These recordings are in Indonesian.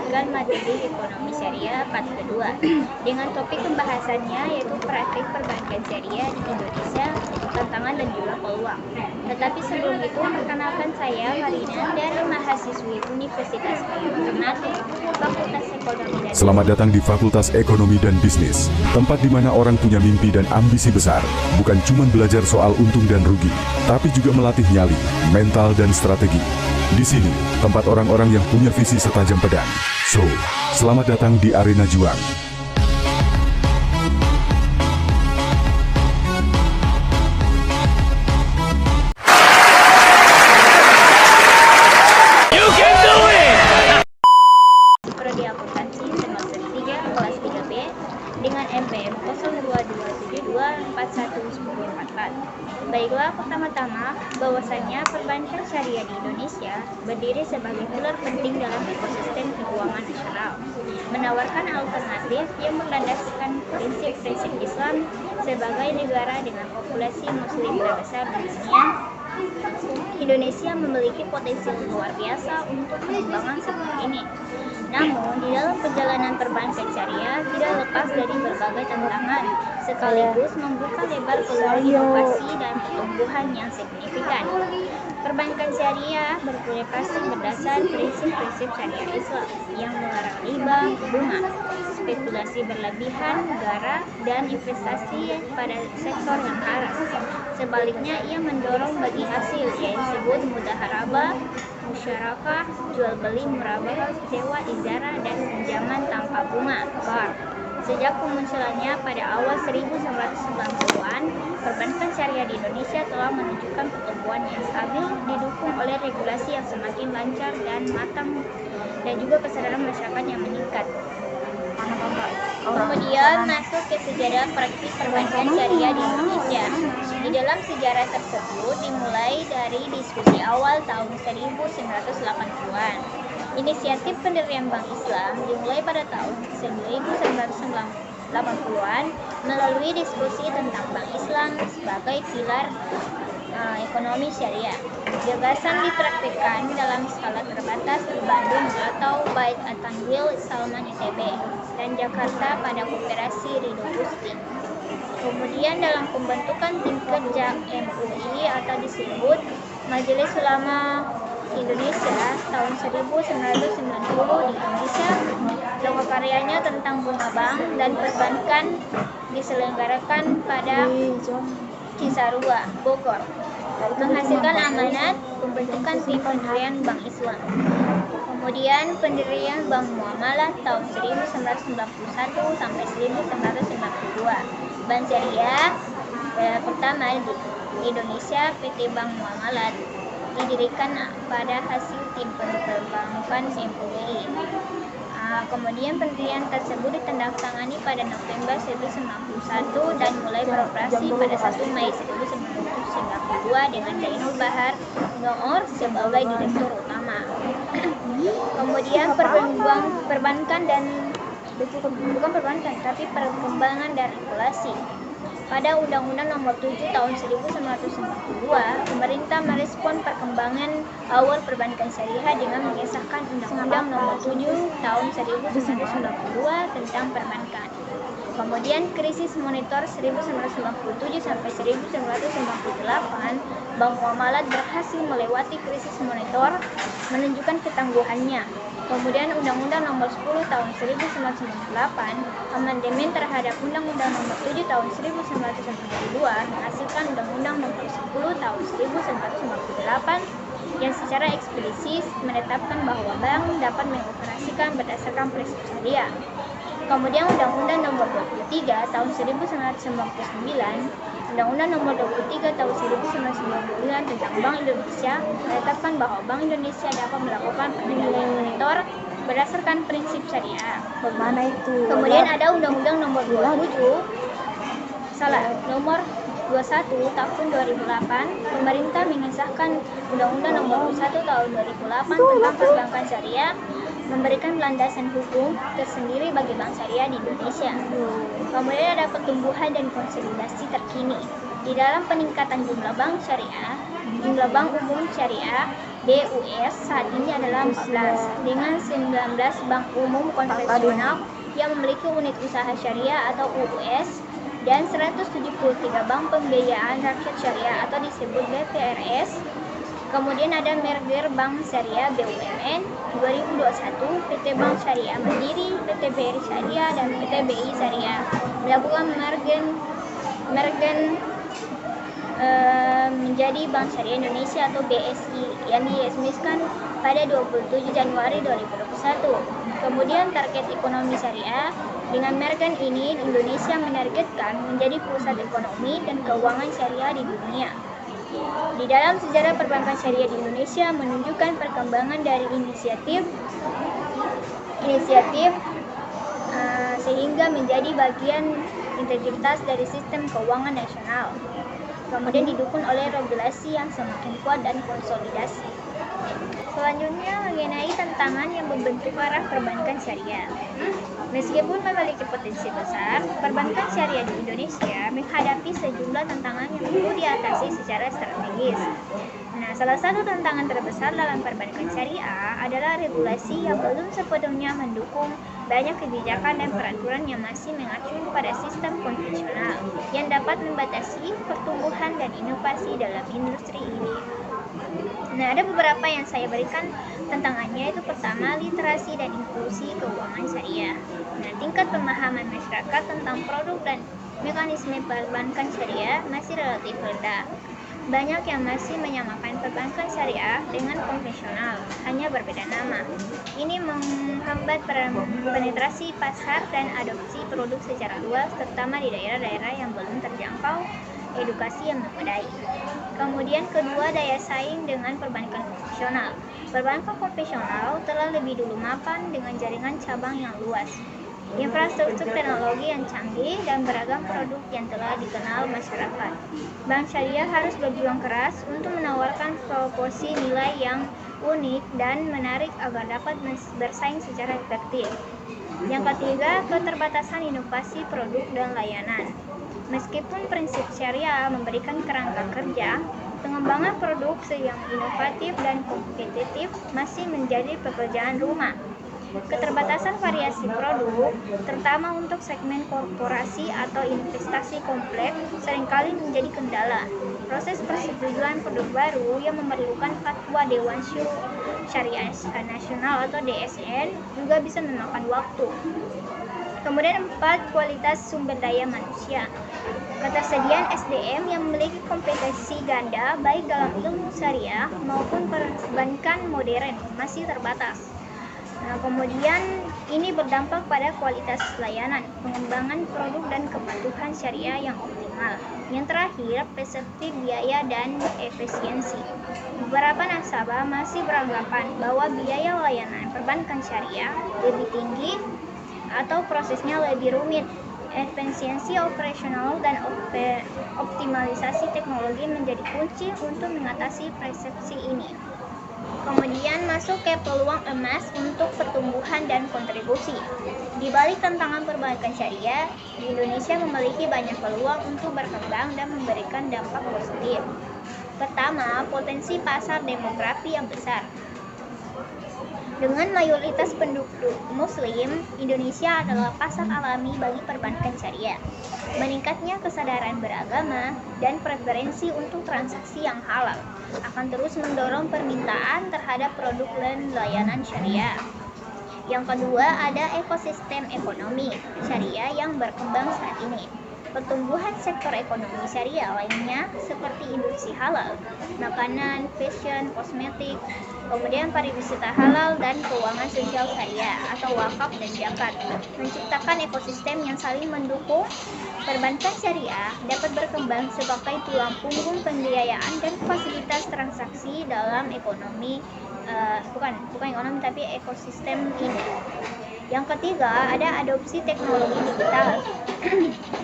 menyampaikan materi ekonomi syariah part kedua dengan topik pembahasannya yaitu praktik perbankan syariah di Indonesia, tantangan dan juga peluang. Tetapi sebelum itu, perkenalkan saya Marina dari mahasiswi Universitas Bayu Ternate, Fakultas Ekonomi dan Selamat datang di Fakultas Ekonomi dan Bisnis, tempat di mana orang punya mimpi dan ambisi besar, bukan cuma belajar soal untung dan rugi, tapi juga melatih nyali, mental dan strategi. Di sini, tempat orang-orang yang punya visi setajam pedang. So, selamat datang di arena juang. Prodi Akuntansi semester 3 kelas 3B dengan NPM 0227241144. Baiklah, pertama-tama bahwasannya perbankan syariah di Indonesia berdiri sebagai pilar penting dalam ekosistem keuangan nasional, menawarkan alternatif yang berlandaskan prinsip-prinsip Islam sebagai negara dengan populasi muslim terbesar di dunia. Indonesia memiliki potensi luar biasa untuk pengembangan sektor ini. Namun, di dalam perjalanan perbankan syariah tidak lepas dari berbagai tantangan, sekaligus membuka lebar peluang inovasi dan pertumbuhan yang signifikan. Perbankan syariah berorientasi berdasar prinsip-prinsip syariah Islam yang melarang riba, bunga, spekulasi berlebihan, negara, dan investasi pada sektor yang haram. Sebaliknya, ia mendorong bagi hasil yang disebut mudaharabah, musyarakah, jual beli murabah, sewa ijarah, dan pinjaman tanpa bunga (QAR). Sejak kemunculannya pada awal 1990-an, perbankan syariah di Indonesia telah menunjukkan pertumbuhan yang stabil, didukung oleh regulasi yang semakin lancar dan matang, dan juga kesadaran masyarakat yang meningkat. Kemudian masuk ke sejarah praktik perbankan syariah di Indonesia. Di dalam sejarah tersebut dimulai dari diskusi awal tahun 1980-an. Inisiatif pendirian Bank Islam dimulai pada tahun 1980-an melalui diskusi tentang Bank Islam sebagai pilar ekonomi syariah. Gagasan dipraktikkan dalam skala terbatas di Bandung atau Bait At-Tanwil Salman ITB dan Jakarta pada Koperasi Ridho Gusti. Kemudian dalam pembentukan tim kerja MUI atau disebut Majelis Ulama Indonesia tahun 1990 di Indonesia, logo karyanya tentang bunga bank dan perbankan diselenggarakan pada Cisarua, Bogor, menghasilkan amanat pembentukan tim pendirian Bank Islam. Kemudian pendirian Bank Muamalah tahun 1991 sampai 1992. Bank Syariah pertama di Indonesia, PT Bank Muamalah, didirikan pada hasil tim perbankan MUI. Kemudian pendirian tersebut ditandatangani pada November 1991 dan mulai beroperasi pada 1 Mei 1992 dengan Zainul Bahar Noor sebagai direktur utama. Kemudian perbankan dan bukan perbankan tapi perkembangan dan regulasi. Pada Undang-Undang Nomor 7 Tahun 1992, pemerintah merespon perkembangan awal perbankan syariah dengan mengesahkan Undang-Undang Nomor 7 Tahun 1992 tentang perbankan. Kemudian krisis moneter 1997 sampai 1998, Bank Muamalah berhasil melewati krisis moneter, menunjukkan ketangguhannya. Kemudian Undang-Undang Nomor 10 Tahun 1998, amandemen terhadap Undang-Undang Nomor 7 Tahun 1992 menghasilkan Undang-Undang Nomor 10 Tahun 1998 yang secara eksplisit menetapkan bahwa bank dapat mengoperasikan berdasarkan prinsip syariah. Kemudian Undang-Undang Nomor 23 Tahun 1999, Undang-Undang Nomor 23 Tahun 1999 tentang Bank Indonesia menetapkan bahwa Bank Indonesia dapat melakukan pengendalian moneter berdasarkan prinsip syariah. Bagaimana itu? Kemudian ada Undang-Undang Nomor 21 Tahun 2008, pemerintah mengesahkan Undang-Undang Nomor 21 Tahun 2008 tentang perbankan syariah, memberikan landasan hukum tersendiri bagi bank syariah di Indonesia. Kemudian ada pertumbuhan dan konsolidasi terkini. Di dalam peningkatan jumlah bank syariah, jumlah bank umum syariah BUS saat ini adalah 14, dengan 19 bank umum konvensional yang memiliki unit usaha syariah atau UUS dan 173 bank pembiayaan rakyat syariah atau disebut BPRS. Kemudian ada merger Bank Syariah BUMN 2021, PT Bank Syariah Mandiri, PT BRI Syariah, dan PT BI Syariah melakukan merger menjadi Bank Syariah Indonesia atau BSI yang diresmikan pada 27 Januari 2021. Kemudian target ekonomi syariah, dengan merger ini Indonesia menargetkan menjadi pusat ekonomi dan keuangan syariah di dunia. Di dalam sejarah perbankan syariah di Indonesia menunjukkan perkembangan dari inisiatif sehingga menjadi bagian integritas dari sistem keuangan nasional. Kemudian didukung oleh regulasi yang semakin kuat dan konsolidasi. Selanjutnya mengenai tantangan yang membentuk arah perbankan syariah. Meskipun memiliki potensi besar, perbankan syariah di Indonesia menghadapi sejumlah tantangan yang perlu diatasi secara strategis. Nah, salah satu tantangan terbesar dalam perbankan syariah adalah regulasi yang belum sepenuhnya mendukung. Banyak kebijakan dan peraturan yang masih mengacu pada sistem konvensional yang dapat membatasi pertumbuhan dan inovasi dalam industri ini. Nah, ada beberapa yang saya berikan tantangannya, itu pertama, literasi dan inklusi keuangan syariah. Nah, tingkat pemahaman masyarakat tentang produk dan mekanisme perbankan syariah masih relatif rendah. Banyak yang masih menyamakan perbankan syariah dengan konvensional, hanya berbeda nama. Ini menghambat penetrasi pasar dan adopsi produk secara luas, terutama di daerah-daerah yang belum terjangkau edukasi yang memadai. Kemudian kedua, daya saing dengan perbankan konvensional. Perbankan konvensional telah lebih dulu mapan dengan jaringan cabang yang luas, infrastruktur teknologi yang canggih, dan beragam produk yang telah dikenal masyarakat. Bank syariah harus berjuang keras untuk menawarkan proporsi nilai yang unik dan menarik agar dapat bersaing secara efektif. Yang ketiga, keterbatasan inovasi produk dan layanan. Meskipun prinsip syariah memberikan kerangka kerja, pengembangan produk yang inovatif dan kompetitif masih menjadi pekerjaan rumah. Keterbatasan variasi produk, terutama untuk segmen korporasi atau investasi kompleks, seringkali menjadi kendala. Proses persetujuan produk baru yang memerlukan fatwa Dewan Syuro Syariah Nasional atau DSN juga bisa memakan waktu. Kemudian 4, kualitas sumber daya manusia. Ketersediaan SDM yang memiliki kompetensi ganda baik dalam ilmu syariah maupun perbankan modern masih terbatas. Nah, kemudian ini berdampak pada kualitas layanan, pengembangan produk dan kepatuhan syariah yang optimal. Yang terakhir, persepsi biaya dan efisiensi. Beberapa nasabah masih beranggapan bahwa biaya layanan perbankan syariah lebih tinggi atau prosesnya lebih rumit. Efisiensi operasional dan optimalisasi teknologi menjadi kunci untuk mengatasi persepsi ini. Kemudian masuk ke peluang emas untuk pertumbuhan dan kontribusi. Di balik tantangan perbankan syariah, di Indonesia memiliki banyak peluang untuk berkembang dan memberikan dampak positif. Pertama, potensi pasar demografi yang besar. Dengan mayoritas penduduk Muslim, Indonesia adalah pasar alami bagi perbankan syariah. Meningkatnya kesadaran beragama dan preferensi untuk transaksi yang halal akan terus mendorong permintaan terhadap produk dan layanan syariah. Yang kedua, ada ekosistem ekonomi syariah yang berkembang saat ini. Pertumbuhan sektor ekonomi syariah lainnya seperti industri halal, makanan, fashion, kosmetik, kemudian pariwisata halal dan keuangan sosial syariah atau wakaf dan zakat menciptakan ekosistem yang saling mendukung. Perbankan syariah dapat berkembang sebagai tulang punggung pembiayaan dan fasilitas transaksi dalam ekonomi bukan ekonomi tapi ekosistem ini. Yang ketiga, ada adopsi teknologi digital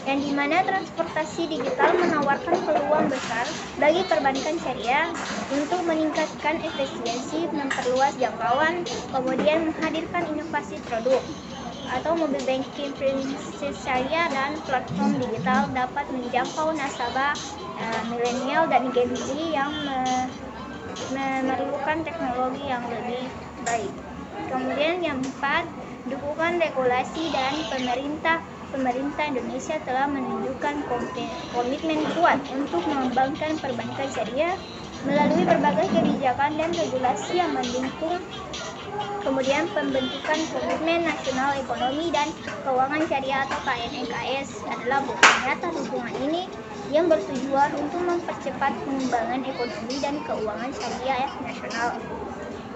yang dimana transportasi digital menawarkan peluang besar bagi perbankan syariah untuk meningkatkan efisiensi, memperluas jangkauan, kemudian menghadirkan inovasi produk atau mobile banking prinsip syariah dan platform digital dapat menjangkau nasabah milenial dan Gen Z yang memerlukan teknologi yang lebih baik. Kemudian yang keempat, dukungan regulasi dan pemerintah Indonesia telah menunjukkan komitmen kuat untuk mengembangkan perbankan syariah melalui berbagai kebijakan dan regulasi yang mendukung. Kemudian pembentukan Komitmen Nasional Ekonomi dan Keuangan Syariah atau KNEKS adalah bukti nyata dukungan ini yang bertujuan untuk mempercepat pengembangan ekonomi dan keuangan syariah nasional.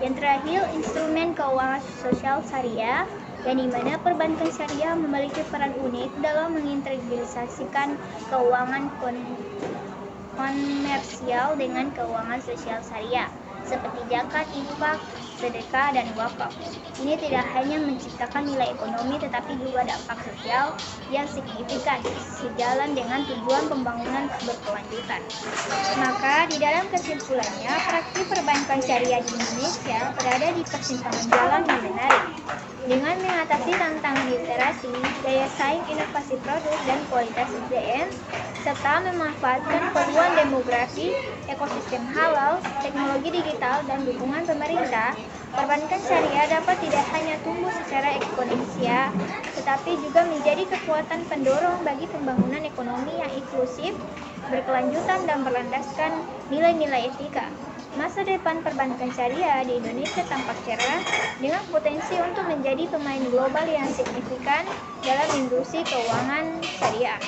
Yang terakhir, instrumen keuangan sosial syariah, yang dimana perbankan syariah memiliki peran unik dalam mengintegrasikan keuangan komersial dengan keuangan sosial syariah seperti zakat, infak, sedekah, dan wakaf. Ini tidak hanya menciptakan nilai ekonomi tetapi juga dampak sosial yang signifikan sejalan dengan tujuan pembangunan berkelanjutan. Maka di dalam kesimpulannya, praktik perbankan syariah di Indonesia berada di persimpangan jalan yang menarik. Dengan mengatasi tantangan literasi, daya saing inovasi produk, dan kualitas SDM, serta memanfaatkan peluang demografi, ekosistem halal, teknologi digital, dan dukungan pemerintah, perbankan syariah dapat tidak hanya tumbuh secara eksponensial, tetapi juga menjadi kekuatan pendorong bagi pembangunan ekonomi yang inklusif, berkelanjutan, dan berlandaskan nilai-nilai etika. Masa depan perbankan syariah di Indonesia tampak cerah dengan potensi untuk menjadi pemain global yang signifikan dalam industri keuangan syariah.